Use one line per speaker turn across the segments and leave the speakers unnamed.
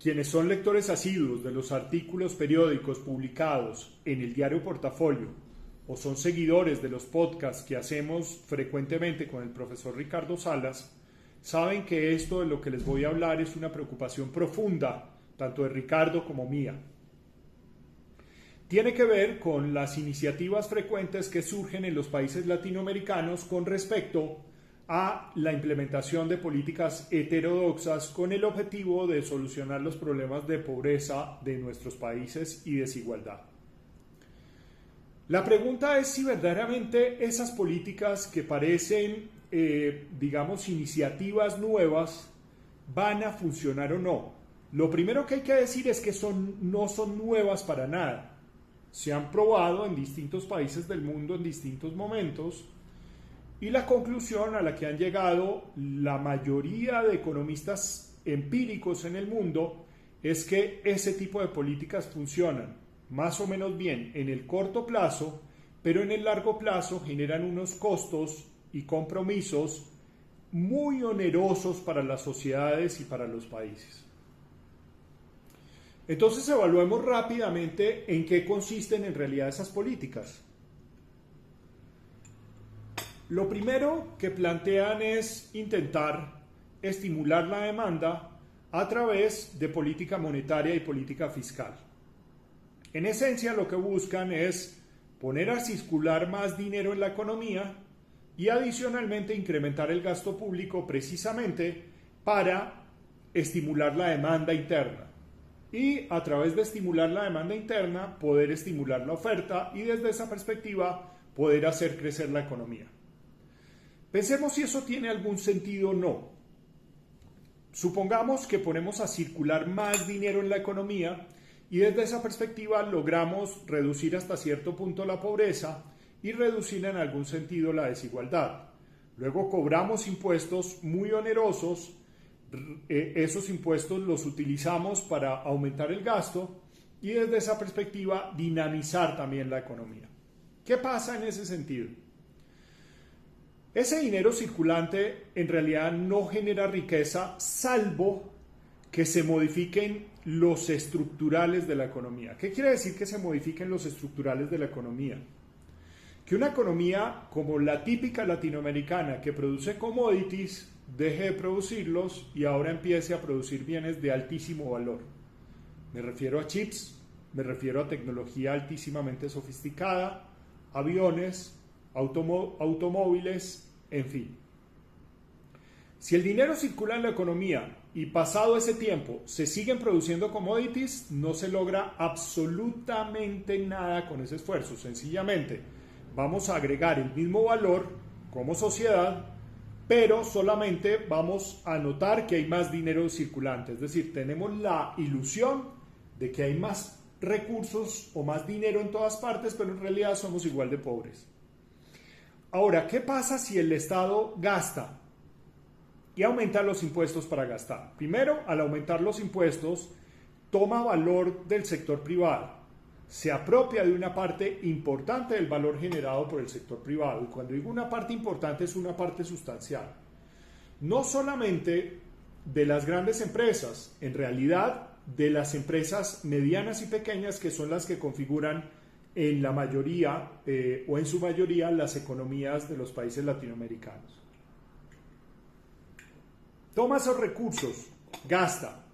Quienes son lectores asiduos de los artículos periódicos publicados en el diario Portafolio o son seguidores de los podcasts que hacemos frecuentemente con el profesor Ricardo Salas, saben que esto de lo que les voy a hablar es una preocupación profunda, tanto de Ricardo como mía. Tiene que ver con las iniciativas frecuentes que surgen en los países latinoamericanos con respecto a la implementación de políticas heterodoxas con el objetivo de solucionar los problemas de pobreza de nuestros países y desigualdad. La pregunta es si verdaderamente esas políticas que parecen, iniciativas nuevas, van a funcionar o no. Lo primero que hay que decir es que no son nuevas para nada. Se han probado en distintos países del mundo en distintos momentos y la conclusión a la que han llegado la mayoría de economistas empíricos en el mundo es que ese tipo de políticas funcionan más o menos bien en el corto plazo, pero en el largo plazo generan unos costos y compromisos muy onerosos para las sociedades y para los países. Entonces evaluemos rápidamente en qué consisten en realidad esas políticas. Lo primero que plantean es intentar estimular la demanda a través de política monetaria y política fiscal. En esencia, lo que buscan es poner a circular más dinero en la economía y adicionalmente incrementar el gasto público precisamente para estimular la demanda interna. Y a través de estimular la demanda interna, poder estimular la oferta y desde esa perspectiva poder hacer crecer la economía. Pensemos si eso tiene algún sentido o no. Supongamos que ponemos a circular más dinero en la economía y desde esa perspectiva logramos reducir hasta cierto punto la pobreza y reducir en algún sentido la desigualdad. Luego cobramos impuestos muy onerosos, esos impuestos los utilizamos para aumentar el gasto y desde esa perspectiva dinamizar también la economía. ¿Qué pasa en ese sentido? Ese dinero circulante en realidad no genera riqueza salvo que se modifiquen los estructurales de la economía. ¿Qué quiere decir que se modifiquen los estructurales de la economía? Que una economía como la típica latinoamericana que produce commodities deje de producirlos y ahora empiece a producir bienes de altísimo valor. Me refiero a chips, me refiero a tecnología altísimamente sofisticada, aviones, automóviles, en fin. Si el dinero circula en la economía y pasado ese tiempo se siguen produciendo commodities, no se logra absolutamente nada con ese esfuerzo. Sencillamente vamos a agregar el mismo valor como sociedad, pero solamente vamos a notar que hay más dinero circulante. Es decir, tenemos la ilusión de que hay más recursos o más dinero en todas partes, pero en realidad somos igual de pobres. Ahora, ¿qué pasa si el Estado gasta y aumenta los impuestos para gastar? Primero, al aumentar los impuestos, toma valor del sector privado, se apropia de una parte importante del valor generado por el sector privado. Y cuando digo una parte importante, es una parte sustancial. No solamente de las grandes empresas, en realidad de las empresas medianas y pequeñas que son las que configuran en la mayoría o en su mayoría las economías de los países latinoamericanos. Toma esos recursos, gasta.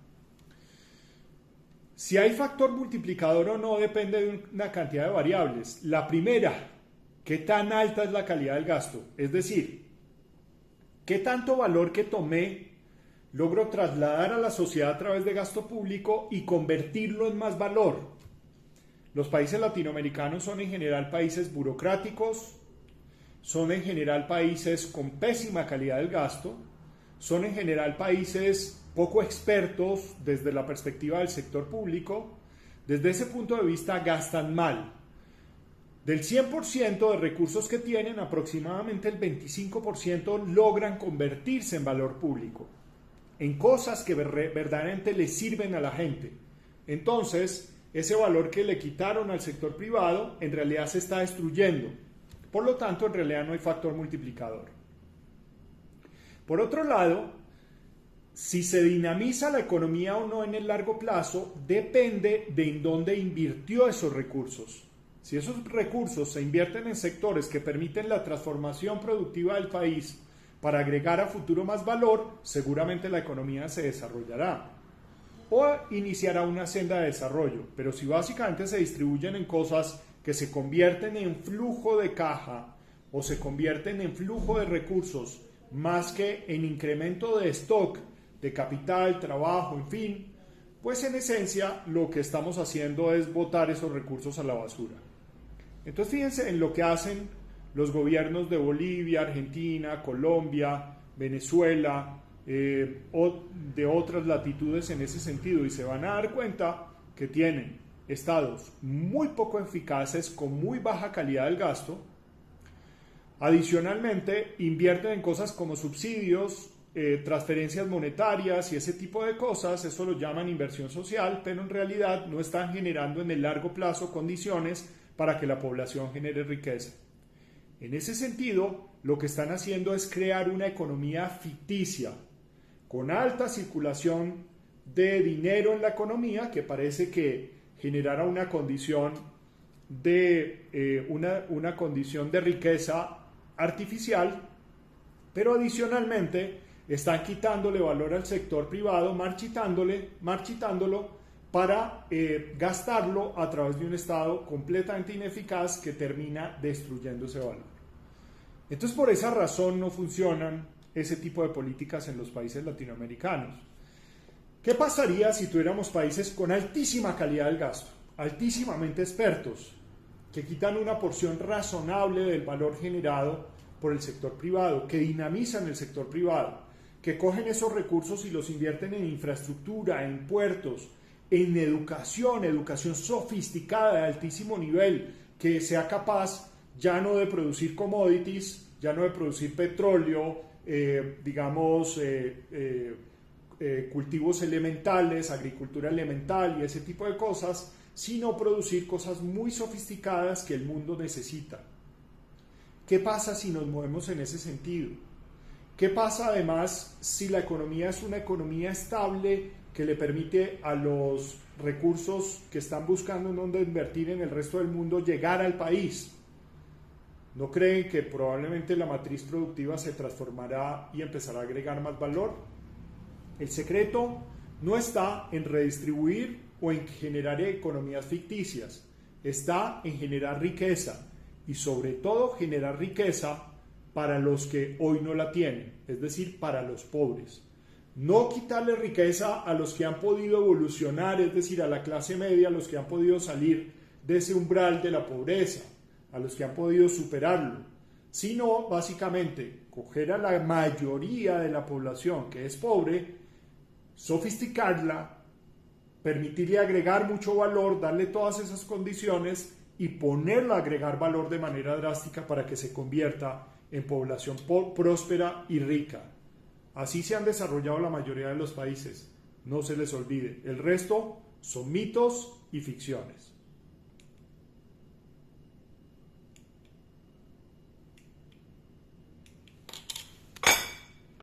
Si hay factor multiplicador o no depende de una cantidad de variables. La primera, ¿qué tan alta es la calidad del gasto? Es decir, ¿qué tanto valor que tomé logro trasladar a la sociedad a través de gasto público y convertirlo en más valor? Los países latinoamericanos son en general países burocráticos, son en general países con pésima calidad del gasto, son en general países poco expertos desde la perspectiva del sector público. Desde ese punto de vista gastan mal. Del 100% de recursos que tienen, aproximadamente el 25% logran convertirse en valor público, en cosas que verdaderamente le sirven a la gente. Entonces, ese valor que le quitaron al sector privado en realidad se está destruyendo. Por lo tanto, en realidad no hay factor multiplicador. Por otro lado, Si se dinamiza la economía o no en el largo plazo depende de en dónde invirtió esos recursos. Si esos recursos se invierten en sectores que permiten la transformación productiva del país para agregar a futuro más valor, seguramente la economía se desarrollará o iniciará una senda de desarrollo. Pero si básicamente se distribuyen en cosas que se convierten en flujo de caja o se convierten en flujo de recursos más que en incremento de stock, de capital, trabajo, en fin, pues en esencia lo que estamos haciendo es botar esos recursos a la basura. Entonces fíjense en lo que hacen los gobiernos de Bolivia, Argentina, Colombia, Venezuela, o de otras latitudes en ese sentido, y se van a dar cuenta que tienen estados muy poco eficaces con muy baja calidad del gasto. Adicionalmente, invierten en cosas como subsidios, transferencias monetarias y ese tipo de cosas. Eso lo llaman inversión social, pero en realidad no están generando en el largo plazo condiciones para que la población genere riqueza. En ese sentido, lo que están haciendo es crear una economía ficticia, con alta circulación de dinero en la economía, que parece que generará una condición de, una condición de riqueza artificial, pero adicionalmente están quitándole valor al sector privado, marchitándolo para gastarlo a través de un Estado completamente ineficaz que termina destruyendo ese valor. Entonces, por esa razón no funcionan ese tipo de políticas en los países latinoamericanos. ¿Qué pasaría si tuviéramos países con altísima calidad del gasto, altísimamente expertos, que quitan una porción razonable del valor generado por el sector privado, que dinamizan el sector privado, que cogen esos recursos y los invierten en infraestructura, en puertos, en educación sofisticada de altísimo nivel, que sea capaz ya no de producir commodities, ya no de producir petróleo, cultivos elementales, agricultura elemental y ese tipo de cosas, sino producir cosas muy sofisticadas que el mundo necesita. ¿Qué pasa si nos movemos en ese sentido? ¿Qué pasa además si la economía es una economía estable que le permite a los recursos que están buscando en dónde invertir en el resto del mundo llegar al país? ¿No creen que probablemente la matriz productiva se transformará y empezará a agregar más valor? El secreto no está en redistribuir o en generar economías ficticias, está en generar riqueza y sobre todo generar riqueza para los que hoy no la tienen, es decir, para los pobres. No quitarle riqueza a los que han podido evolucionar, es decir, a la clase media, a los que han podido salir de ese umbral de la pobreza, a los que han podido superarlo, sino básicamente coger a la mayoría de la población que es pobre, sofisticarla, permitirle agregar mucho valor, darle todas esas condiciones y ponerla a agregar valor de manera drástica para que se convierta en población próspera y rica. Así se han desarrollado la mayoría de los países. No se les olvide. El resto son mitos y ficciones.